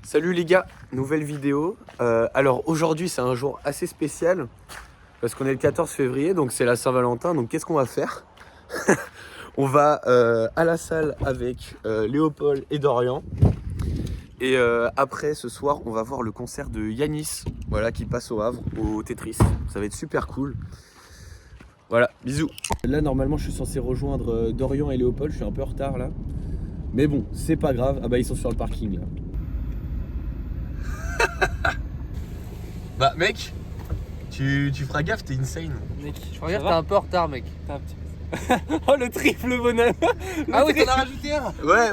Salut les gars, nouvelle vidéo. Alors aujourd'hui c'est un jour assez spécial parce qu'on est le 14 février, donc c'est la Saint-Valentin. Donc qu'est-ce qu'on va faire? On va à la salle avec Léopold et Dorian. Et après ce soir on va voir le concert de Yanis, voilà, qui passe au Havre, au Tetris. Ça va être super cool. Voilà, bisous. Là normalement je suis censé rejoindre Dorian et Léopold, je suis un peu en retard là. Mais bon, c'est pas grave. Ah bah ils sont sur le parking là. Bah mec, tu feras gaffe, t'es insane. Mec, je regarde, t'es un peu en retard, mec. Oh, le triple bonhomme. Ah oui, t'en as rajouté un. Ouais,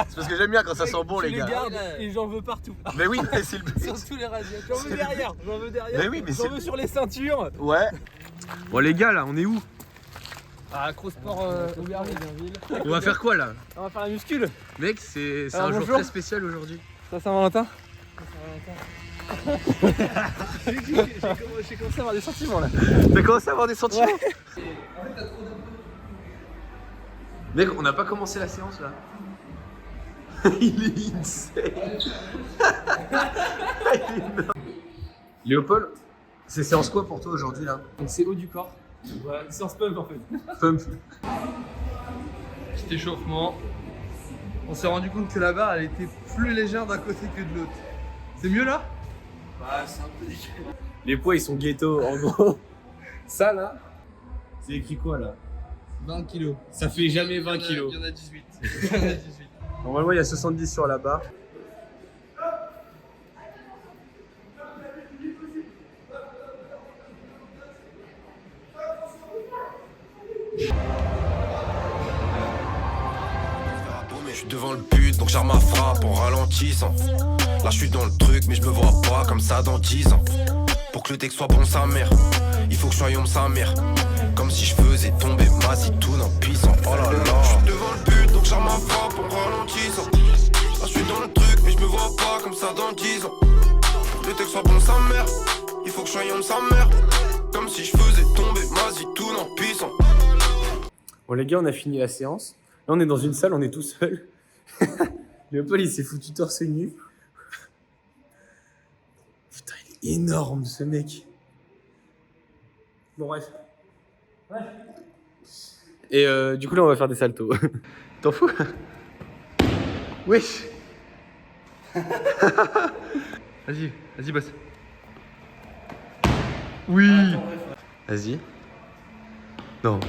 c'est parce que j'aime bien quand ça sent bon les gars. Regarde, et j'en veux partout. Mais oui, mais c'est le but. Sur tous les radiateurs. J'en veux derrière. Mais oui, mais j'en veux sur les ceintures. Ouais. Bon les gars là, on est où? Ah, Acrosport Aubervilliers. On va faire quoi là? On va faire la muscule. Mec, c'est Alors, un jour bonjour. très spécial aujourd'hui. Ça, Saint-Valentin. J'ai commencé à avoir des sentiments là. T'as commencé à avoir des sentiments? Mec, on n'a pas commencé la séance là. Il est insane. Il est énorme. Léopold, c'est séance quoi pour toi aujourd'hui là? Donc c'est haut du corps. Voilà, une séance pump en fait. Pump. Petit échauffement. On s'est rendu compte que la barre elle était plus légère d'un côté que de l'autre. C'est mieux là? Bah, c'est un peu dégueu. Les poids ils sont ghetto en gros. Ça là, c'est écrit quoi là? 20 kilos. Ça fait jamais 20 kilos. Il y en a 18. Il y en a 18. Normalement il y a 70 sur la barre. Je suis devant le but, donc j'arme ma frappe en ralentissant. Là je suis dans le truc, mais je me vois pas comme ça dans 10 ans. Pour que le texte soit bon sa mère, il faut que je sois homme sa mère. Comme si je faisais tomber ma zitoune en pissant. Oh là là. Je suis devant le but, donc j'arme ma frappe en ralentissant. Là je suis dans le truc, mais je me vois pas comme ça dans 10 ans. Pour que le texte soit bon sa mère, il faut que je sois homme sa mère. Comme si je faisais tomber ma zitoune en pissant. Bon les gars, on a fini la séance. Là on est dans une salle, on est tout seul. Léopold il s'est foutu torse nu. Putain, il est énorme ce mec. Bon bref. Ouais. Et du coup là on va faire des saltos. T'en fous? Wesh. Vas-y, bosse. Oui. Vas-y. Non.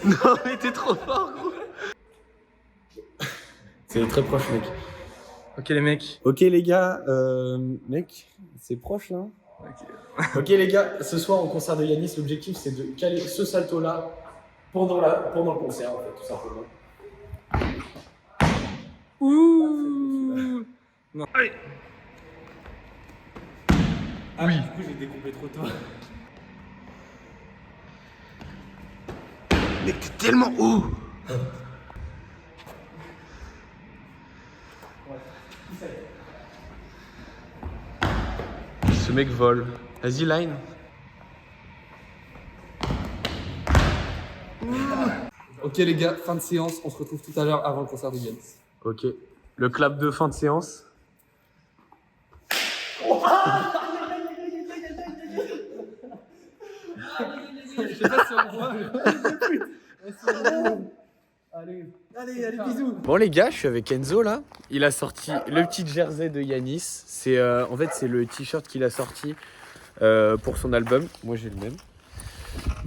Non mais t'es trop fort gros. C'est très proche mec. Ok les mecs. Ok les gars, mec, c'est proche là. Ok les gars, ce soir au concert de Yanis, l'objectif c'est de caler ce salto là pendant le concert en fait, tout simplement. Ouh. Non. Allez. Ah, oui. Du coup j'ai découpé trop tôt. Mec t'es tellement haut. Ce mec vole. Vas-y line. Ok les gars, fin de séance. On se retrouve tout à l'heure avant le concert de Yanis. Ok. Le clap de fin de séance. Je sais pas si on voit. Allez, bisous. Bon les gars, je suis avec Enzo là. Il a sorti le petit jersey de Yanis. C'est en fait c'est le t-shirt qu'il a sorti pour son album. Moi j'ai le même.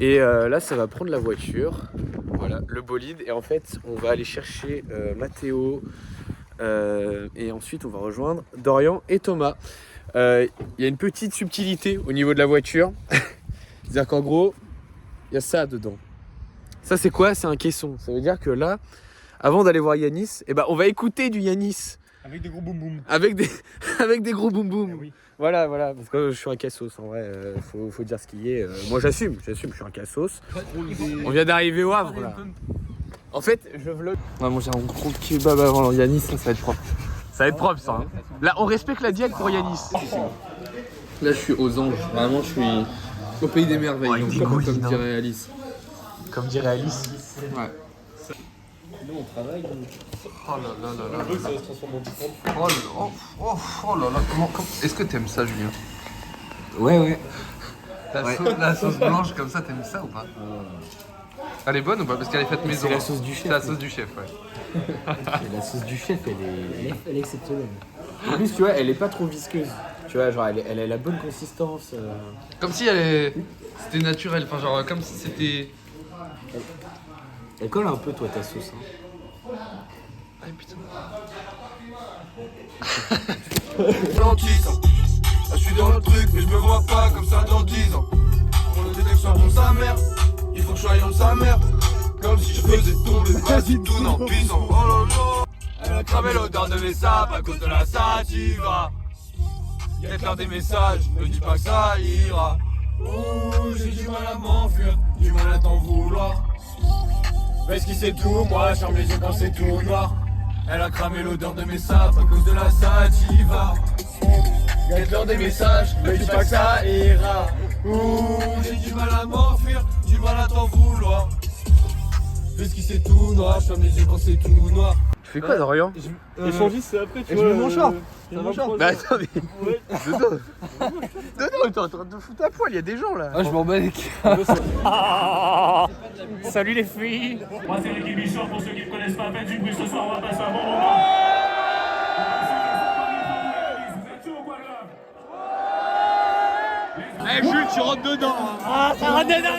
Et là ça va prendre la voiture. Voilà, le bolide. Et en fait on va aller chercher Mathéo. Et ensuite on va rejoindre Dorian et Thomas. Il y a une petite subtilité au niveau de la voiture. C'est-à-dire qu'en gros, il y a ça dedans. Ça c'est quoi? C'est un caisson. Ça veut dire que là, avant d'aller voir Yanis, eh ben, on va écouter du Yanis. Avec des gros boum boum. Avec des gros boum boum. Oui. Voilà, parce que je suis un cassos en vrai, faut dire ce qu'il y est. Moi j'assume, je suis un cassos. On vient d'arriver au Havre là. En fait, je vlog. On va manger un gros kebab avant Yanis, ça va être propre. Ça va être propre ça. Hein. Là, on respecte la diète pour Yanis. Là, je suis aux anges. Vraiment, je suis au pays des merveilles. Ouais, comme dirait Alice. Comme dirait Alice. Ouais. Nous, on travaille. Oh là là là là. On veut que ça se transforme en différentes. Oh là là. Comment... Est-ce que t'aimes ça, Julien? Ouais. La sauce blanche comme ça, t'aimes ça ou pas? Elle est bonne ou pas? Parce qu'elle est faite maison. C'est la sauce du chef. C'est la sauce du chef, ouais. La sauce du chef, Elle est exceptionnelle. En plus, tu vois, elle est pas trop visqueuse. Tu vois, genre, elle a la bonne consistance. Comme si c'était naturel, enfin genre comme si c'était... Elle colle un peu, toi, ta sauce. Hein. Ah putain. Ralentissant. Là, je suis dans le truc, mais je me vois pas comme ça dans 10 ans. Pour le détection pour sa mère, il faut que je sois dans sa mère. Comme si je faisais tomber quasi tout en puissant. Oh là là. Elle a cramé l'odeur de mes sapes à cause de la sativa. Y'a clair des messages, me dis pas que ça ira. Oh, j'ai du mal à m'enfuir, du mal à t'en vouloir. Parce qu'il sait tout, moi je ferme les yeux quand c'est tout noir. Elle a cramé l'odeur de mes sapes à cause de la sativa. Y'a clair des messages, me dis pas que ça ira. Oh, j'ai du mal à m'enfuir, du mal à t'en vouloir. Parce qu'il sait tout noir, je ferme les yeux quand c'est tout noir. Tu fais quoi, Dorian? Échangiste, c'est après, tu Et je mets mon short. Bah attends, mais. Dodo, t'es en train de foutre à poil, il y a des gens là. Ah, je m'en bats les couilles. Salut les filles. Moi c'est Ricky Bichon, pour ceux qui ne connaissent pas, faites du bruit ce soir, on va passer un bon moment. Vous êtes chaud ou quoi là? Eh Jules, tu rentres dedans. Ah, ça rentre dedans.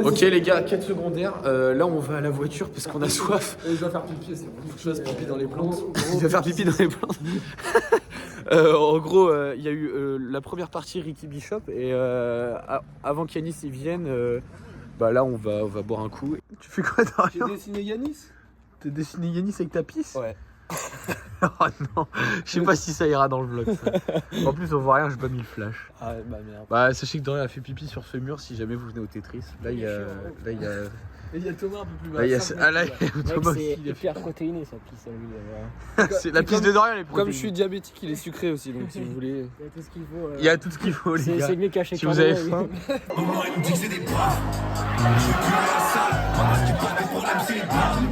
Ok les gars, quête secondaire, là on va à la voiture parce qu'on a soif. Je dois faire pipi, c'est bon. Je fasse pipi dans les plantes. Il va faire pipi dans les plantes. En gros, il y a eu la première partie Ricky Bishop et avant qu'Yanis y vienne, bah là on va boire un coup. Tu fais quoi Dorian? J'ai dessiné Yanis. T'as dessiné Yanis avec ta pisse? Ouais. Oh non, je sais pas si ça ira dans le vlog ça. En plus on voit rien, j'ai pas mis le flash. Ah, bah merde. Bah sachez que Dorian a fait pipi sur ce mur si jamais vous venez au Tetris. Là il y a... Et il y a Thomas un peu plus bas. Là, il y a... Ah là, Thomas C'est aussi, il a fait... hyper protéiné sa pisse à lui. C'est la piste de Dorian, elle est Comme protéinée. je suis diabétique, il est sucré aussi, donc si vous voulez. Il y a tout ce qu'il faut. Il y a tout ce qu'il faut les gars. C'est mieux caché Si vous avez faim. Maman, elle nous dit que c'est des bras. Je suis plus à la salle. Maman, ce qui pose des problèmes, c'est les bras. Vu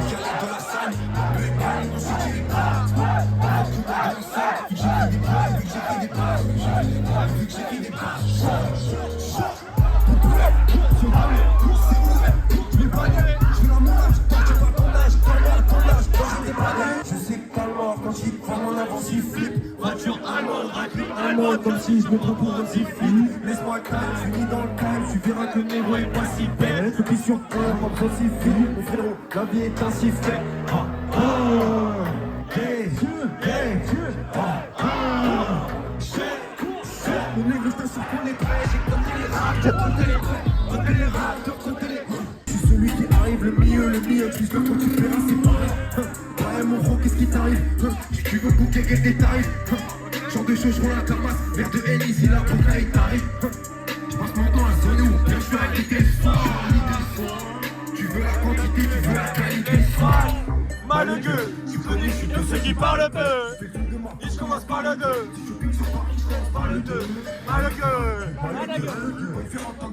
qu'elle est de la salle, le écart, on se dit les bras. Tout dans le sac, vu que j'ai pris des bras, vu que j'ai pris des bras, vu que j'ai pris des bras. Je sais que t'as mort quand j'y prends mon avance, il flippe. Voiture allemande, rapide, allemande, comme si je me prends pour un zifi. Laisse-moi calme, je suis mis dans le calme, tu verras que le négro est pas si belle. Je suis sur terre, en crucifix, mon frérot, la vie est ainsi faite. Mon négro, je t'assure qu'on est prêt, j'ai compté les rats, j'ai compté les prêts, compté les rats, j'ai compté les... Je suis celui qui arrive, le milieu, tu sais quand tu verras, c'est pareil. Ouais mon gros, qu'est-ce qui t'arrive? Si tu veux bouquer, qu'est-ce des tarifs? Genre de chaud, je roule la Camas, verre de Hélice, il a pour là, il t'arrive. Je passe mon temps à sonner où bien je suis à l'idée le soir. Tu veux la quantité, tu veux la qualité, Malugueux, tu connais, je suis de ceux qui parlent peu. Et je commence par le 2. Si je pique sur Paris, je commence par le 2. Malugueux.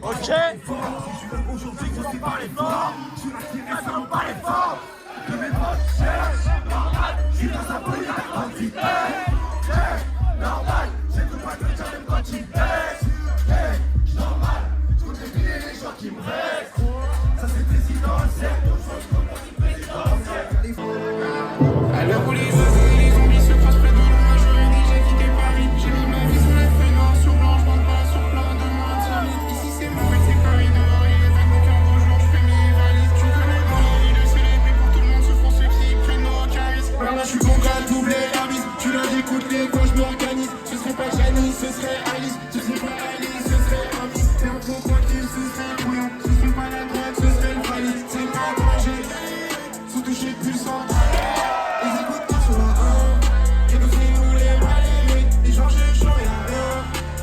Ok. Si je veux aujourd'hui, je suis par les forts. Je suis attiré seulement par les forts. De mes potes, normal, je suis dans un bruit à grande vitesse. Normal, j'ai tout pas de dire même quand il baisse. Normal, je compte les gens qui me restent. Ça c'est présidentiel, donc je change comme on dit présidentiel. Alors pour les oiseaux et les zombies se croisent près de moi, j'aurais déjà quitté Paris. J'ai mis ma vie sur la feuille noire sur blanc, je monte pas sur plein de moins de 100 000. Ici c'est mauvais, c'est Paris, dehors il est 21 beau jour, je fais mes valises. Tu connais dans les villes, c'est les prix pour tout le monde, se font ceux qui prennent nos carismes. Là je suis bon gars, doubler la mise, tu l'as serait Alice, ce serait pas Alice, ce serait Alice. C'est un faux tranquille, ce serait bouillon. Ce serait pas la drogue, ce serait le valise. C'est pas danger, sous toucher de puissance. Ils écoutent pas sur la 1. Et nous c'est nous les malais. Les gens j'ai chaud, y'a rien.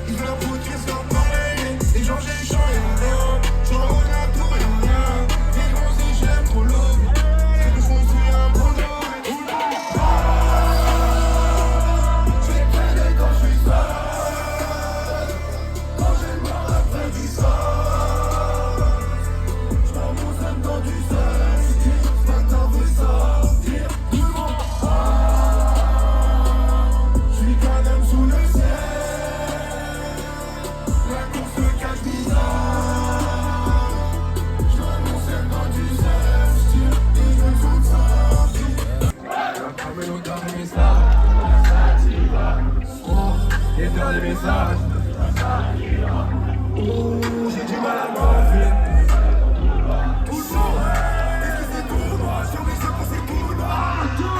Ils veulent foutre qu'ils sont parlés. Les gens j'ai chaud, y'a rien. J'en haut la tour, y'a rien. Les bronzés j'aime trop l'eau. C'est que je construis un bon dos. J'ai du mal à m'enfuir. Toujours, est-ce que c'est tout noir? Sur mes yeux, c'est tout noir. Tout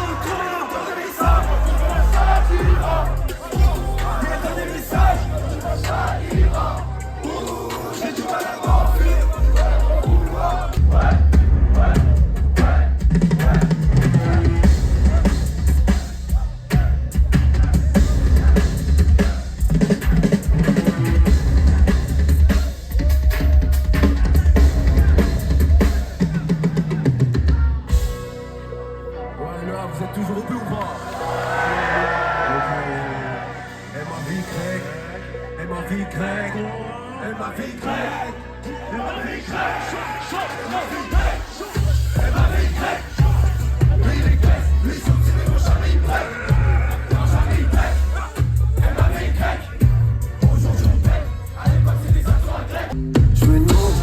dans des messages. Dans des messages. J'ai du mal à m'enfuir. Vous êtes toujours au bout ou pas? Elle m'a vie grec, elle m'a vie grec, elle m'a vie grec, elle m'a vie grec, elle m'a vie grec, elle m'a vie grec. Lui il est grec, lui son petit mais mon jamais il prête, non jamais il prête. Elle m'a vie grec, aujourd'hui on pète, à l'époque c'est des accents grecs. Je me nomme,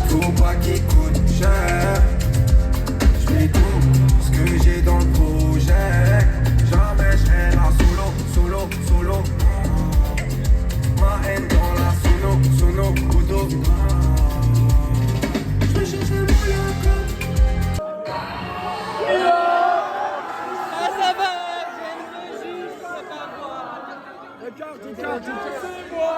faut pas qu'il coûte cher. Je mets tout ce que j'ai dans le projet. Jamais je serai là solo. Ma haine dans la sono, couteau. Je vais chercher mon yaka. Ça va, je juste, ça va voir. Regarde, c'est moi.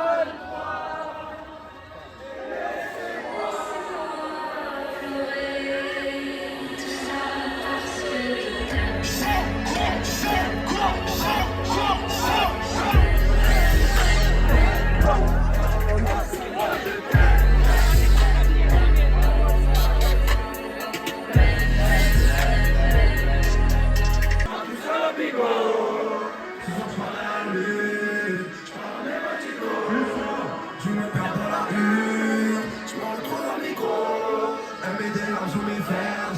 Je me perds dans la rue, je parle trop dans le micro. Elle met des larmes sur mes vers.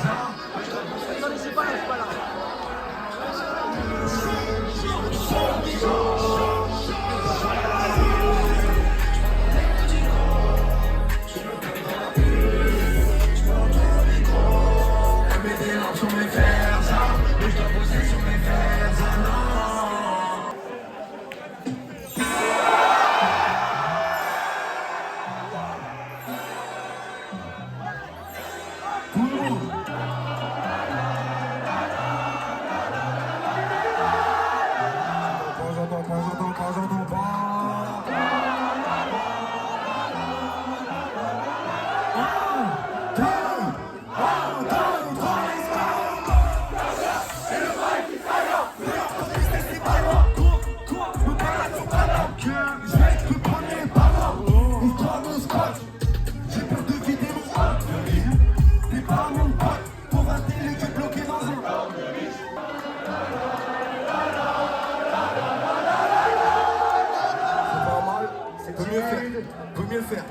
C'est pas là. Elle met des larmes sur mes vers. Mais je dois poser sur mes vers. Non. J'entends pas. J'ai peur de vider mon organisme. T'es pas mon pote. Pour un télé qui est bloqué dans un organisme. C'est pas mal. Peut mieux faire. Peut mieux faire.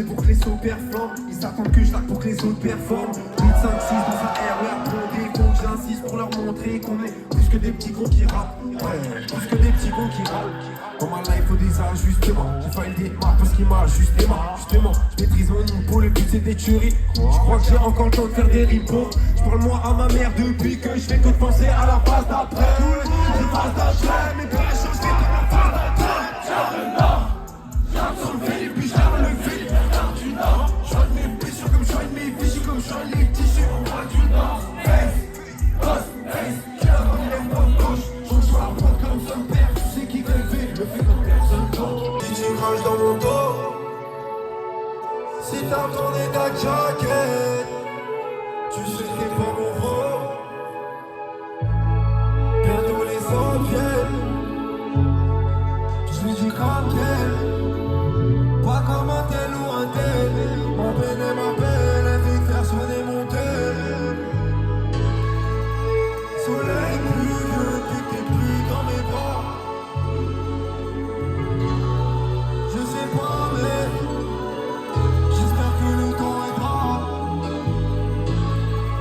Pour que les sauts performent, ils s'attendent que je laque pour que les autres performent. 8, 5, 6 dans un RER bondé, donc j'insiste pour leur montrer qu'on est plus que des petits gros qui rappent. Ouais, plus que des petits gros qui rappent. Dans ma life, faut des ajustements. J'ai failli le démarrer parce qu'il m'a justement. Je maîtrise mon niveau, le but c'est des tueries. Je crois que j'ai encore le temps de faire des ripots. Je parle moi à ma mère depuis que je fais que de penser à la phase d'après. Les phases d'après, mes pères changent, je fais comme la phase. la jaquette. Tu sais que t'es pas mon rôle. Père tous les autres viennent. Je lui dis comme tel. Pas comme un tel ou un tel. Mon père m'appelle, elle veut faire sonner mon tel. Soleil pluvieux, depuis que t'es plus dans mes bras. Je sais pas mais j'espère que le temps aidera.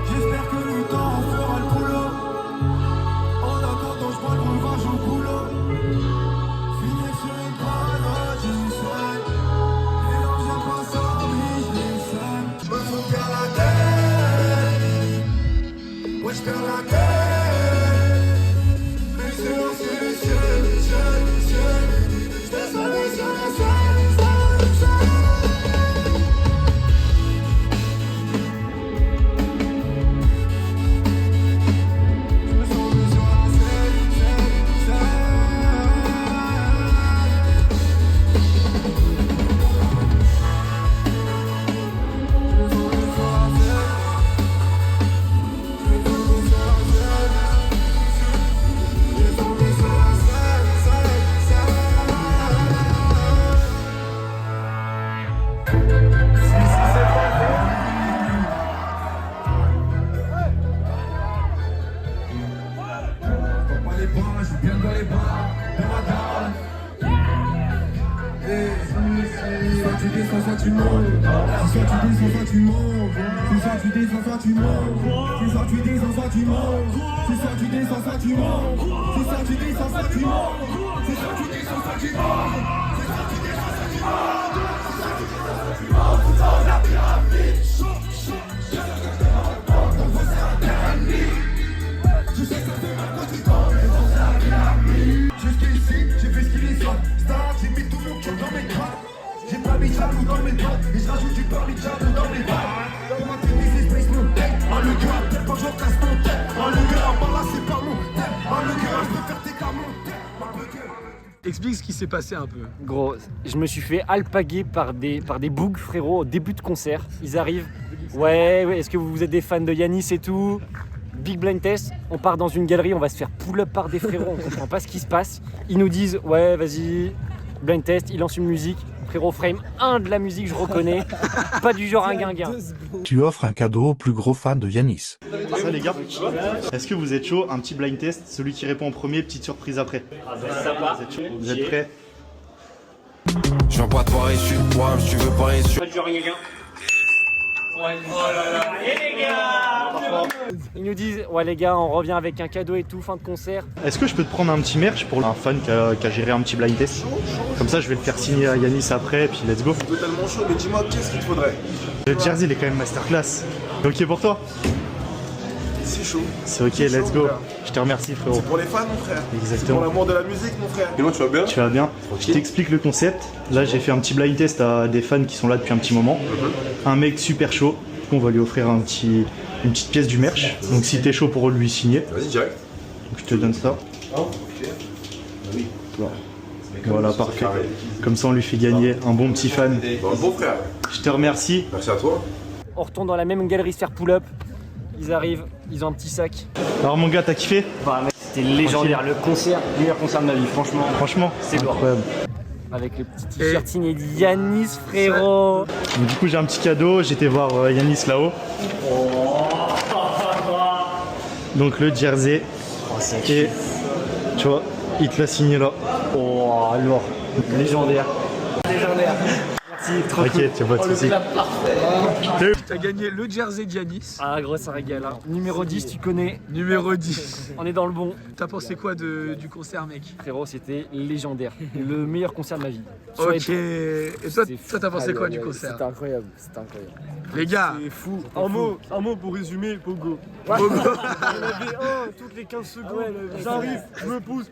J'espère que le temps fera le boulot. En attendant je vois le breuvage au boulot. Finir sur une grenade, j'y souhaite. Les langues j'ai pas sorti, je les sème. Je me sens bien la tête. Ouais je perds la tête. Les yeux sur les cieux, les cieux, les cieux. Je descends les cieux, les cieux. Jusqu'ici, j'ai fait ce qu'il est soit star, j'ai mis tout mon cœur dans mes crânes. J'ai pas mis de jaloux dans mes doigts, et je rajoute du permis de jaloux dans mes balles. Dans ma tête, des Space Mountain. En le cœur, appelle quand je casse mon tête. En le cœur, par là, c'est pas mon thème. En le cœur, je préfère tes cas mon thème. Explique ce qui s'est passé un peu. Gros, je me suis fait alpaguer par des bougs, frérot, au début de concert. Ils arrivent. Ouais, est-ce que vous êtes des fans de Yanis et tout? Big blind test, on part dans une galerie, on va se faire pull-up par des frérots, on comprend pas ce qui se passe. Ils nous disent, ouais, vas-y, blind test, ils lancent une musique. Frérot, frame 1 de la musique, je reconnais. Pas du genre un guinguin. Tu offres un cadeau au plus gros fan de Yanis. Ça les gars, est-ce que vous êtes chaud? Un petit blind test, celui qui répond en premier, petite surprise après. Vous êtes chaud? Vous êtes prêts? Je viens pas de Paris, je suis de toi, si tu veux parier sur. Pas du genre un guinguin. Ouais. Oh là là. Et les gars, ils nous disent, ouais les gars, on revient avec un cadeau et tout, fin de concert. Est-ce que je peux te prendre un petit merch pour un fan qui a géré un petit blind test? Comme ça je vais le faire signer à Yanis après et puis let's go. Totalement chaud, mais dis-moi qu'est-ce qu'il te faudrait? Le jersey il est quand même masterclass. C'est ok pour toi? C'est chaud. C'est ok, let's go. Je te remercie frérot. C'est pour les fans mon frère. Exactement. C'est pour l'amour de la musique mon frère. Et moi tu vas bien? Tu vas bien. Je t'explique le concept. Là j'ai fait un petit blind test à des fans qui sont là depuis un petit moment. Un mec super chaud. On va lui offrir une petite pièce du merch. Donc si t'es chaud pour lui signer. Vas-y direct. Donc je te donne ça. Voilà, parfait. Comme ça on lui fait gagner un bon petit fan. Bon frère. Je te remercie. Merci à toi. On retourne dans la même galerie se faire pull-up. Ils arrivent, ils ont un petit sac. Alors mon gars, t'as kiffé? Bah mec, c'était légendaire, le meilleur concert de ma vie, franchement. Franchement, c'est incroyable. Avec le petit t-shirt signé Yanis, frérot. Donc, du coup j'ai un petit cadeau, j'étais voir Yanis là-haut. Donc le jersey. Et tu vois, il te l'a signé là. Oh alors, légendaire. Légendaire. Merci, trop cool. Ok, tu vois pas de soucis. T'as gagné le jersey de Yanis. Ah gros, ça régale. Hein. Numéro 10, tu connais. Numéro 10. On est dans le bon. T'as pensé quoi du concert mec? Frérot, c'était légendaire. Le meilleur concert de ma vie. Ok. Et toi t'as pensé quoi du concert? C'était incroyable, c'était incroyable. Les gars, c'est fou. Un mot pour résumer, Pogo. Pogo. Il y en avait un toutes les 15 secondes. Ouais, j'arrive, je me pousse.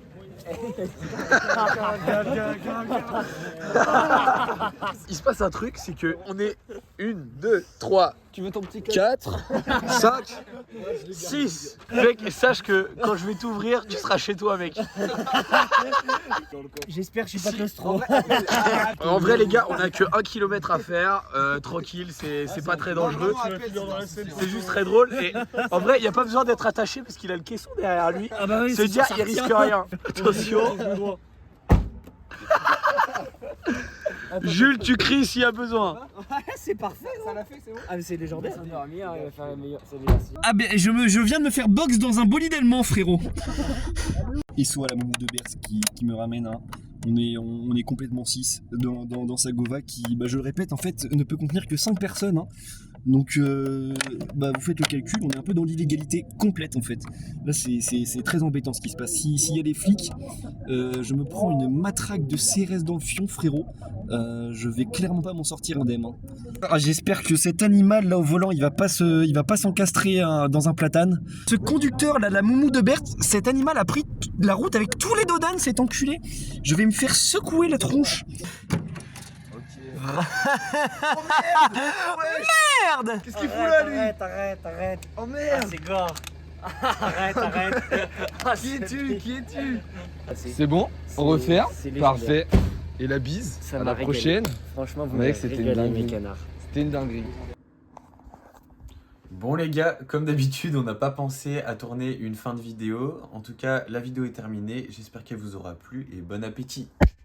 Il se passe un truc, c'est que on est 1, 2, 3, tu veux ton petit 4, 5, 6. Mec, sache que quand je vais t'ouvrir, tu seras chez toi, mec. J'espère que je suis pas claustro. En vrai les gars, on a que 1 km à faire, tranquille, c'est pas très dangereux. C'est juste très drôle et en vrai il n'y a pas besoin d'être attaché parce qu'il a le caisson derrière lui. Ah bah oui, Ce gars il risque rien. Attention. Jules, tu cries s'il y a besoin. C'est parfait. Ça l'a fait, c'est bon. Ah mais c'est légendaire. Il va faire la meilleure. Ah ben je viens de me faire box dans un bolide allemand, frérot. Et soit la Moumou de Berthe qui me ramène, hein. On est complètement 6 dans sa Gova qui, bah, je le répète, en fait ne peut contenir que 5 personnes, hein. Donc bah, vous faites le calcul, on est un peu dans l'illégalité complète en fait. Là c'est très embêtant ce qui se passe. S'il y a des flics, je me prends une matraque de CRS dans le fion, frérot. Je vais clairement pas m'en sortir indemne, hein. Ah, j'espère que cet animal là au volant il va pas s'encastrer dans un platane. Ce conducteur là, la Moumou de Berthe, cet animal a pris la route avec tous les dodanes, cet enculé. Je vais me faire secouer la tronche. Merde! Qu'est-ce qu'il fout là lui? Arrête. Oh merde! Ah, c'est gore. Arrête. Qui es-tu? Qui es-tu? C'est C'est bon, on refait. c'est légendaire. Parfait. Et la bise, Ça à m'a la régalé. prochaine. Franchement, vous Mec, m'avez c'était une régalé, mes dinguerie. canards. C'était une dinguerie. Bon les gars, comme d'habitude, on n'a pas pensé à tourner une fin de vidéo. En tout cas, la vidéo est terminée. J'espère qu'elle vous aura plu et bon appétit.